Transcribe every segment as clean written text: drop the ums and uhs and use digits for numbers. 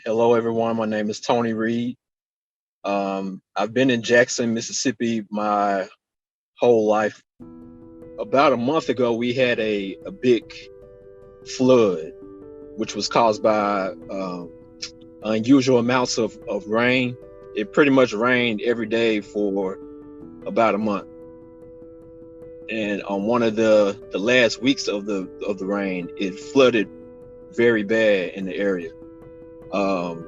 Hello, everyone. My name is Tony Reed. I've been in Jackson, Mississippi my whole life. About a month ago, we had a big flood, which was caused by unusual amounts of rain. It pretty much rained every day for about a month. And on one of the last weeks of the rain, it flooded very bad in the area. Um,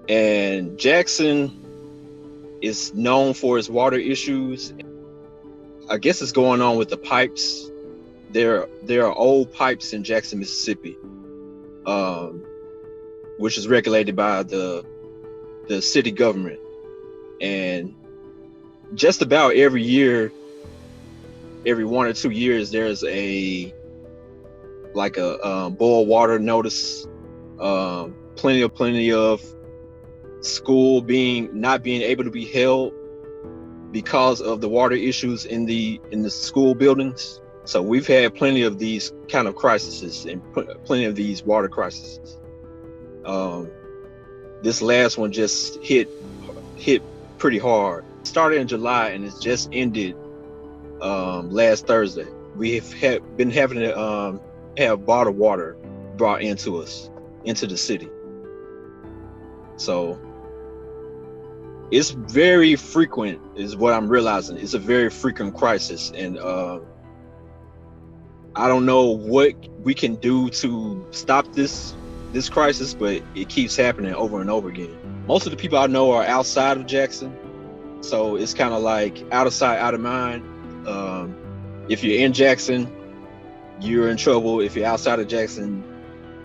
and Jackson is known for its water issues. I guess it's going on with the pipes. There are old pipes in Jackson, Mississippi, um, which is regulated by the city government. And just about every year, every 1 or 2 years, there's a boil water notice. Plenty of school not being able to be held because of the water issues in the school buildings. So we've had plenty of these kind of crises and plenty of these water crises. This last one just hit pretty hard. It started in July and it's just ended last Thursday. We have been having to have bottled water brought into the city. So it's very frequent, is what I'm realizing. It's a very frequent crisis, and I don't know what we can do to stop this crisis, but it keeps happening over and over again. Most of the people I know are outside of Jackson, so it's kind of like out of sight, out of mind. If you're in Jackson, you're in trouble. If you're outside of Jackson,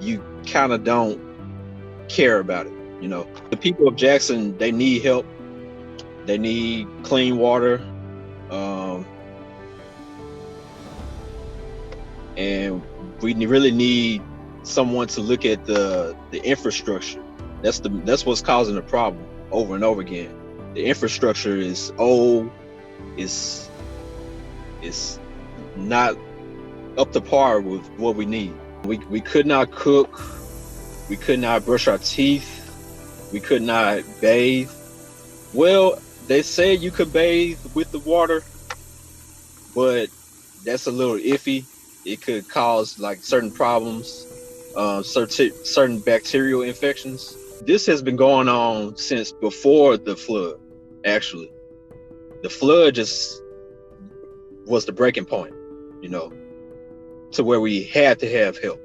you kind of don't care about it. The people of Jackson, they need help. They need clean water, and we really need someone to look at the infrastructure. That's what's causing the problem over and over again. The infrastructure is old. It's not up to par with what we need. We could not cook. We could not brush our teeth. We could not bathe. Well, they said you could bathe with the water, but that's a little iffy. It could cause like certain problems, certain bacterial infections. This has been going on since before the flood. Actually, the flood just was the breaking point, to where we had to have help.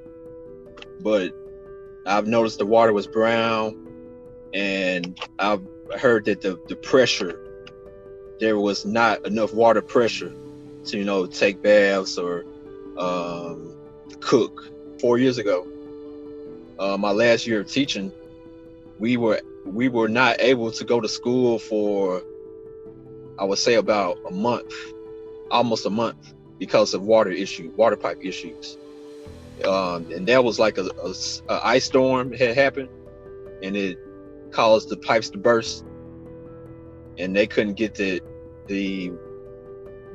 But I've noticed the water was brown, and I've heard that the pressure, there was not enough water pressure to take baths or cook. 4 years ago, my last year of teaching, we were not able to go to school for, I would say, about a month, almost a month, because of water pipe issues. And that was like a ice storm had happened, and it caused the pipes to burst, and they couldn't get the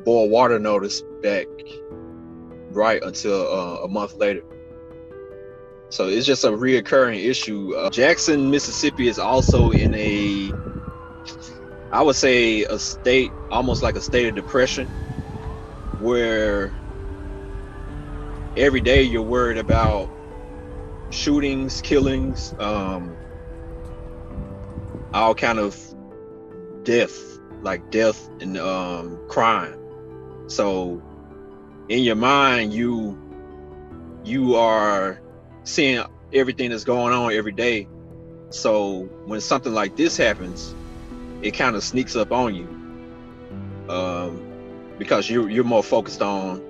boil water notice back right until a month later. So it's just a reoccurring issue. Jackson, Mississippi is also in I would say, a state, almost like a state of depression, where every day you're worried about shootings, killings, all kind of death and crime. So in your mind, you are seeing everything that's going on every day. So when something like this happens, it kind of sneaks up on you, because you're more focused on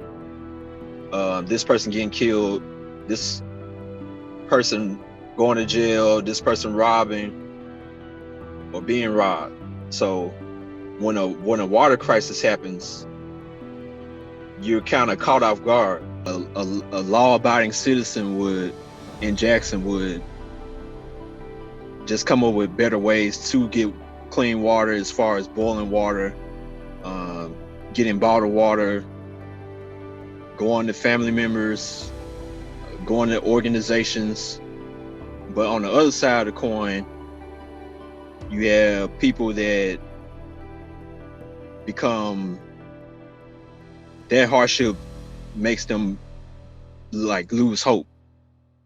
this person getting killed, this person going to jail, this person robbing or being robbed. So when a water crisis happens, you're kind of caught off guard. A law-abiding citizen in Jackson would just come up with better ways to get clean water, as far as boiling water, getting bottled water, going to family members, going to organizations. But on the other side of the coin, you have people that become, that hardship makes them like lose hope.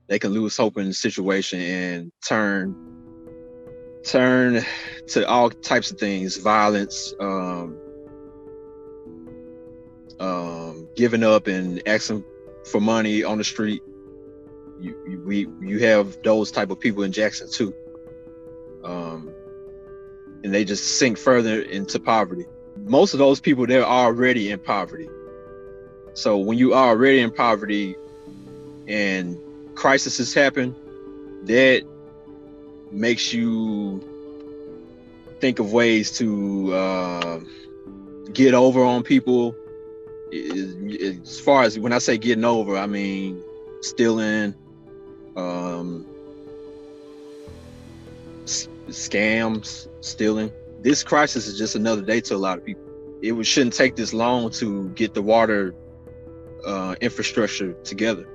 They can lose hope in the situation and turn to all types of things, violence, giving up and asking for money on the street. You have those type of people in Jackson too, and they just sink further into poverty. Most of those people, they're already in poverty. So when you are already in poverty and crises happen, that makes you think of ways to get over on people. As far as when I say getting over, I mean stealing, scams, stealing. This crisis is just another day to a lot of people. It shouldn't take this long to get the water infrastructure together.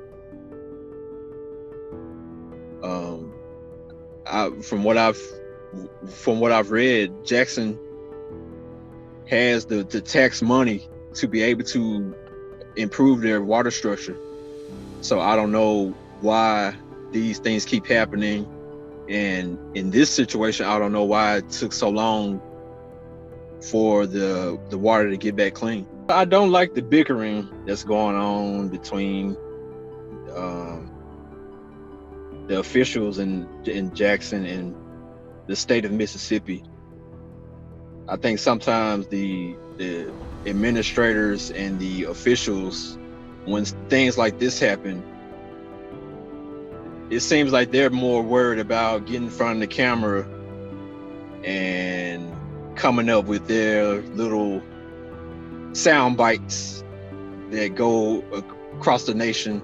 From what I've read, Jackson has the tax money to be able to improve their water structure. So I don't know why these things keep happening. And in this situation, I don't know why it took so long for the water to get back clean. I don't like the bickering that's going on between the officials in Jackson and the state of Mississippi. I think sometimes the administrators and the officials, when things like this happen, it seems like they're more worried about getting in front of the camera and coming up with their little sound bites that go across the nation.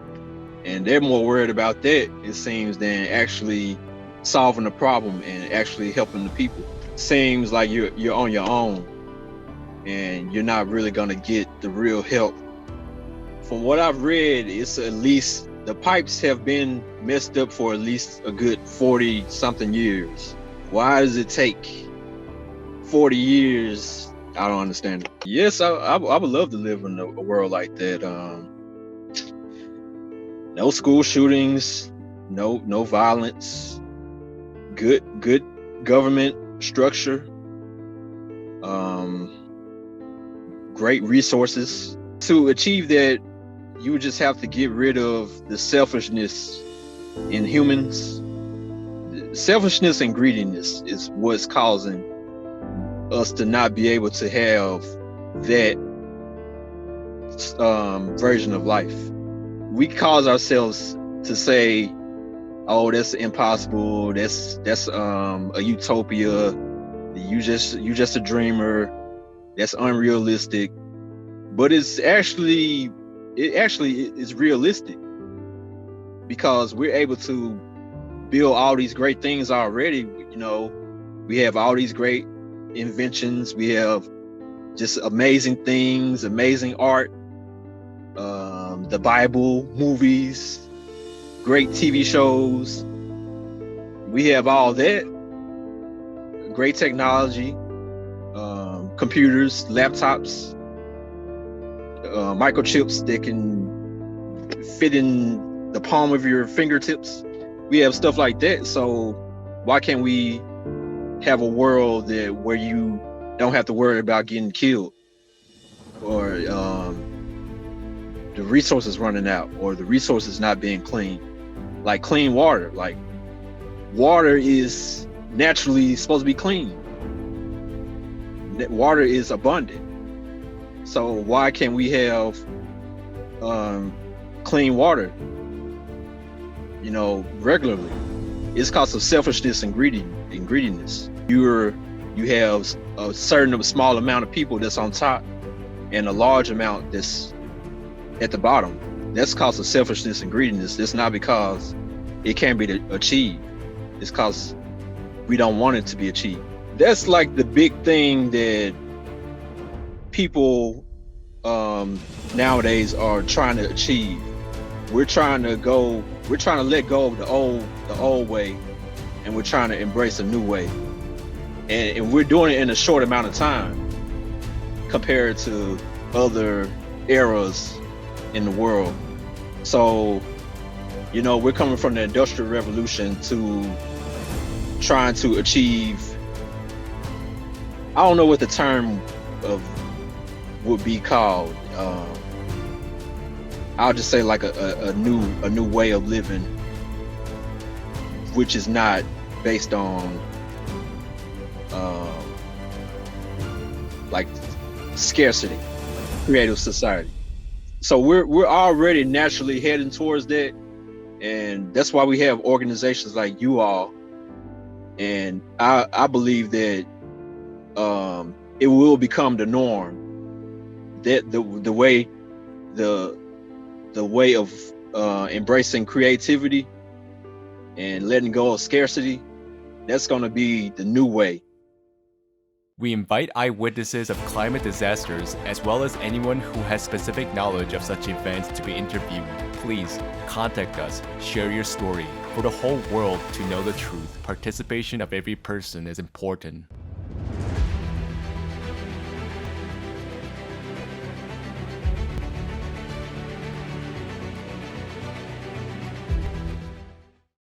And they're more worried about that, it seems, than actually solving the problem and actually helping the people. Seems like you're on your own and you're not really gonna get the real help. From what I've read, it's at least the pipes have been messed up for at least a good 40 something years. Why does it take 40 years? I don't understand it. Yes, I would love to live in a world like that. No school shootings, no violence, good government structure, great resources. To achieve that, you would just have to get rid of the selfishness in humans. Selfishness and greediness is what's causing us to not be able to have that version of life. We cause ourselves to say, "Oh, that's impossible. That's a utopia. You just a dreamer. That's unrealistic." But it actually is realistic, because we're able to build all these great things already. You know, we have all these great inventions. We have just amazing things, amazing art, the Bible, movies, great TV shows. We have all that, great technology, computers, laptops, microchips that can fit in the palm of your fingertips. We have stuff like that. So why can't we have a world where you don't have to worry about getting killed, or the resources running out, or the resources not being clean? Like clean water. Like, water is naturally supposed to be clean. Water is abundant. So why can't we have clean water, regularly? It's because of selfishness and greediness. You have a small amount of people that's on top and a large amount that's at the bottom. That's because of selfishness and greediness. That's not because it can't be achieved. It's because we don't want it to be achieved. That's like the big thing that people nowadays are trying to achieve. We're trying to go we're trying to let go of the old way, and we're trying to embrace a new way. And we're doing it in a short amount of time compared to other eras in the world. So, we're coming from the Industrial Revolution to trying to achieve, I don't know what the term of would be called. I'll just say like a new way of living, which is not based on like scarcity, creative society. So we're already naturally heading towards that, and that's why we have organizations like you all. And I believe that it will become the norm, that the way of embracing creativity and letting go of scarcity, that's going to be the new way. We invite eyewitnesses of climate disasters, as well as anyone who has specific knowledge of such events, to be interviewed. Please contact us, share your story. For the whole world to know the truth, participation of every person is important.